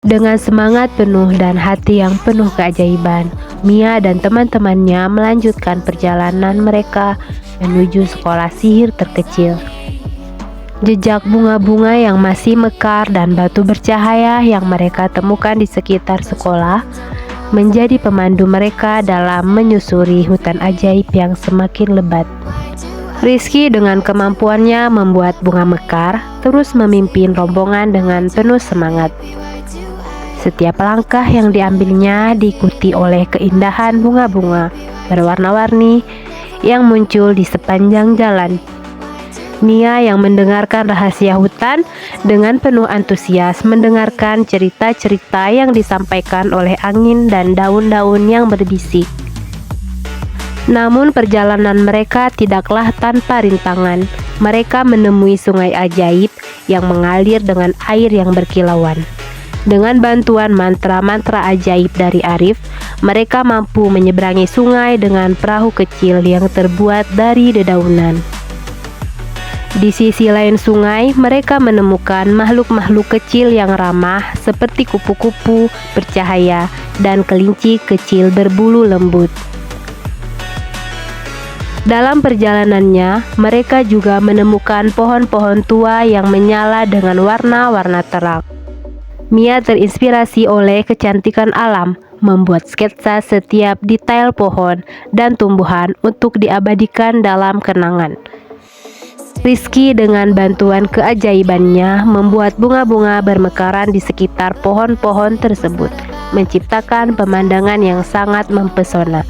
Dengan semangat penuh dan hati yang penuh keajaiban, Mia dan teman-temannya melanjutkan perjalanan mereka menuju sekolah sihir terkecil. Jejak bunga-bunga yang masih mekar dan batu bercahaya yang mereka temukan di sekitar sekolah menjadi pemandu mereka dalam menyusuri hutan ajaib yang semakin lebat. Rizky dengan kemampuannya membuat bunga mekar terus memimpin rombongan dengan penuh semangat. Setiap langkah yang diambilnya diikuti oleh keindahan bunga-bunga berwarna-warni yang muncul di sepanjang jalan. Mia yang mendengarkan rahasia hutan dengan penuh antusias mendengarkan cerita-cerita yang disampaikan oleh angin dan daun-daun yang berbisik. Namun perjalanan mereka tidaklah tanpa rintangan. Mereka menemui sungai ajaib yang mengalir dengan air yang berkilauan. Dengan bantuan mantra-mantra ajaib dari Arif, mereka mampu menyeberangi sungai dengan perahu kecil yang terbuat dari dedaunan. Di sisi lain sungai, mereka menemukan makhluk-makhluk kecil yang ramah seperti kupu-kupu bercahaya dan kelinci kecil berbulu lembut. Dalam perjalanannya, mereka juga menemukan pohon-pohon tua yang menyala dengan warna-warna terang. Mia terinspirasi oleh kecantikan alam, membuat sketsa setiap detail pohon dan tumbuhan untuk diabadikan dalam kenangan. Rizky dengan bantuan keajaibannya membuat bunga-bunga bermekaran di sekitar pohon-pohon tersebut, menciptakan pemandangan yang sangat mempesona.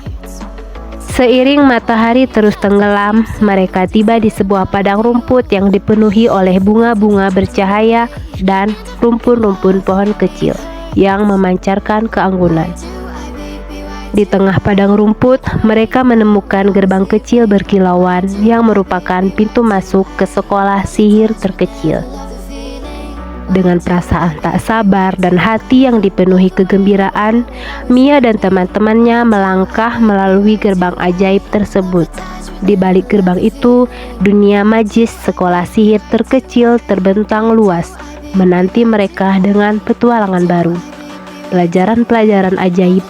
Seiring matahari terus tenggelam, mereka tiba di sebuah padang rumput yang dipenuhi oleh bunga-bunga bercahaya dan rumpun-rumpun pohon kecil yang memancarkan keanggunan. Di tengah padang rumput, mereka menemukan gerbang kecil berkilauan yang merupakan pintu masuk ke sekolah sihir terkecil. Dengan perasaan tak sabar dan hati yang dipenuhi kegembiraan, Mia dan teman-temannya melangkah melalui gerbang ajaib tersebut. Di balik gerbang itu, dunia magis sekolah sihir terkecil terbentang luas, menanti mereka dengan petualangan baru, pelajaran-pelajaran ajaib,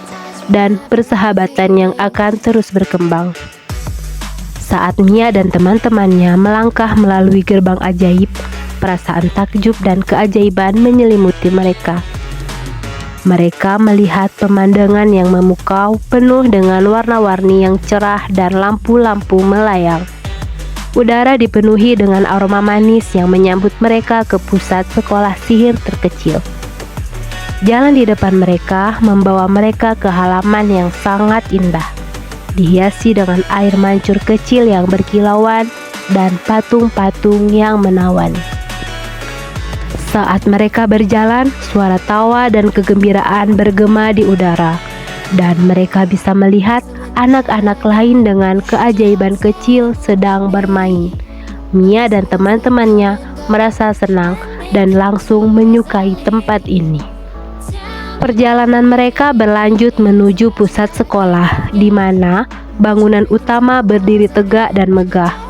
dan persahabatan yang akan terus berkembang. Saat Mia dan teman-temannya melangkah melalui gerbang ajaib, perasaan takjub dan keajaiban menyelimuti mereka. Mereka melihat pemandangan yang memukau penuh dengan warna-warni yang cerah dan lampu-lampu melayang. Udara dipenuhi dengan aroma manis yang menyambut mereka ke pusat sekolah sihir terkecil. Jalan di depan mereka membawa mereka ke halaman yang sangat indah, dihiasi dengan air mancur kecil yang berkilauan dan patung-patung yang menawan. Saat mereka berjalan, suara tawa dan kegembiraan bergema di udara, dan mereka bisa melihat anak-anak lain dengan keajaiban kecil sedang bermain. Mia dan teman-temannya merasa senang dan langsung menyukai tempat ini. Perjalanan mereka berlanjut menuju pusat sekolah, di mana bangunan utama berdiri tegak dan megah.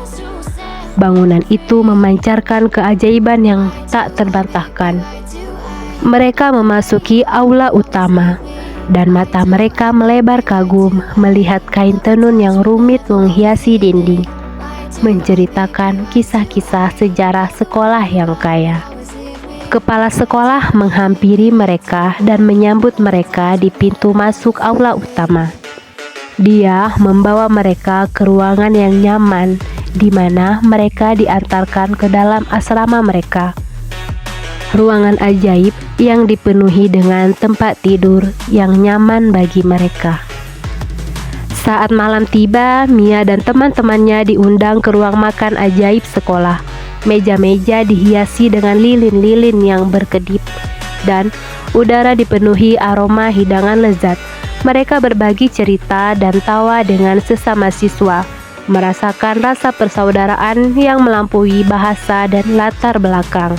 Bangunan itu memancarkan keajaiban yang tak terbantahkan. Mereka memasuki aula utama, dan mata mereka melebar kagum melihat kain tenun yang rumit menghiasi dinding, menceritakan kisah-kisah sejarah sekolah yang kaya. Kepala sekolah menghampiri mereka dan menyambut mereka di pintu masuk aula utama. Dia membawa mereka ke ruangan yang nyaman, di mana mereka diantarkan ke dalam asrama mereka. Ruangan ajaib yang dipenuhi dengan tempat tidur yang nyaman bagi mereka. Saat malam tiba, Mia dan teman-temannya diundang ke ruang makan ajaib sekolah. Meja-meja dihiasi dengan lilin-lilin yang berkedip, dan udara dipenuhi aroma hidangan lezat. Mereka berbagi cerita dan tawa dengan sesama siswa, merasakan rasa persaudaraan yang melampaui bahasa dan latar belakang.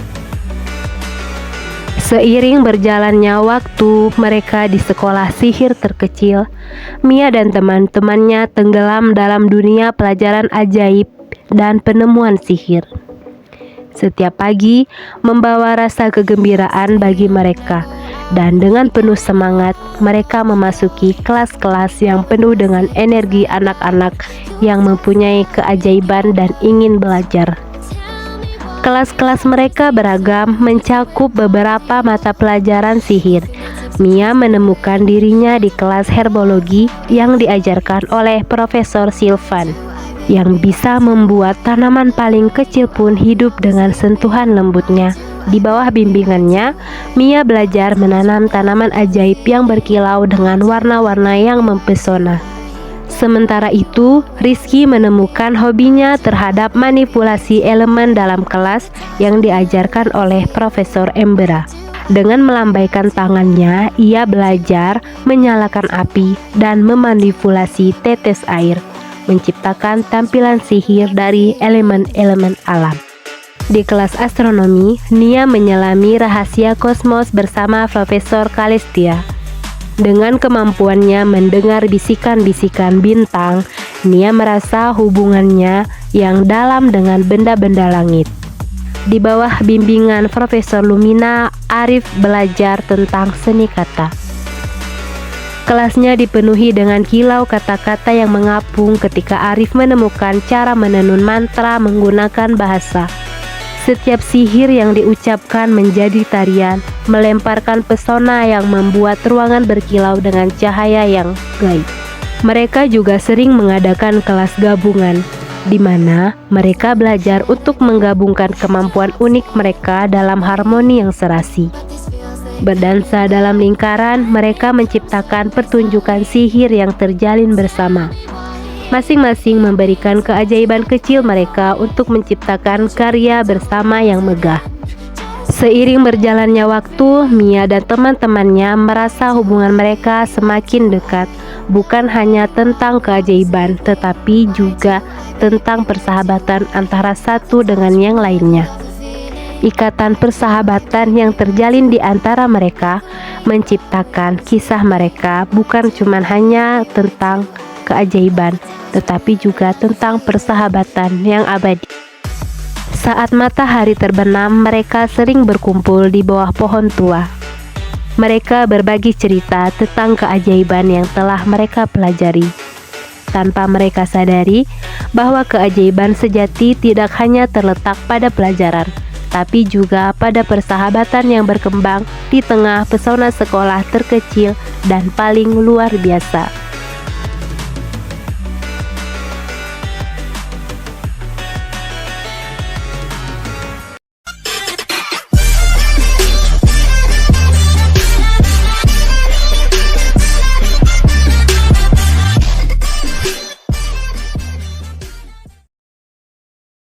Seiring berjalannya waktu mereka di sekolah sihir terkecil, Mia dan teman-temannya tenggelam dalam dunia pelajaran ajaib dan penemuan sihir. setiap pagi membawa rasa kegembiraan bagi mereka, dan dengan penuh semangat mereka memasuki kelas-kelas yang penuh dengan energi anak-anak yang mempunyai keajaiban dan ingin belajar. Kelas-kelas mereka beragam, mencakup beberapa mata pelajaran sihir. Mia menemukan dirinya di kelas herbologi yang diajarkan oleh Profesor Sylvan, yang bisa membuat tanaman paling kecil pun hidup dengan sentuhan lembutnya. Di bawah bimbingannya, Mia belajar menanam tanaman ajaib yang berkilau dengan warna-warna yang mempesona. Sementara itu, Rizky menemukan hobinya terhadap manipulasi elemen dalam kelas yang diajarkan oleh Profesor Embera. Dengan melambaikan tangannya, ia belajar menyalakan api dan memanipulasi tetes air, menciptakan tampilan sihir dari elemen-elemen alam. Di kelas astronomi, Nia menyelami rahasia kosmos bersama Profesor Kalestia. Dengan kemampuannya mendengar bisikan-bisikan bintang, Nia merasa hubungannya yang dalam dengan benda-benda langit. Di bawah bimbingan Profesor Lumina, Arif belajar tentang seni kata. Kelasnya dipenuhi dengan kilau kata-kata yang mengapung ketika Arif menemukan cara menenun mantra menggunakan bahasa. Setiap sihir yang diucapkan menjadi tarian, melemparkan pesona yang membuat ruangan berkilau dengan cahaya yang gaib. Mereka juga sering mengadakan kelas gabungan, di mana mereka belajar untuk menggabungkan kemampuan unik mereka dalam harmoni yang serasi. Berdansa dalam lingkaran, mereka menciptakan pertunjukan sihir yang terjalin bersama. Masing-masing memberikan keajaiban kecil mereka untuk menciptakan karya bersama yang megah. Seiring berjalannya waktu, Mia dan teman-temannya merasa hubungan mereka semakin dekat, bukan hanya tentang keajaiban, tetapi juga tentang persahabatan antara satu dengan yang lainnya. Ikatan persahabatan yang terjalin di antara mereka menciptakan kisah mereka bukan cuma hanya tentang keajaiban, tetapi juga tentang persahabatan yang abadi. Saat matahari terbenam, mereka sering berkumpul di bawah pohon tua. Mereka berbagi cerita tentang keajaiban yang telah mereka pelajari, tanpa mereka sadari bahwa keajaiban sejati tidak hanya terletak pada pelajaran, tapi juga pada persahabatan yang berkembang di tengah pesona sekolah terkecil dan paling luar biasa.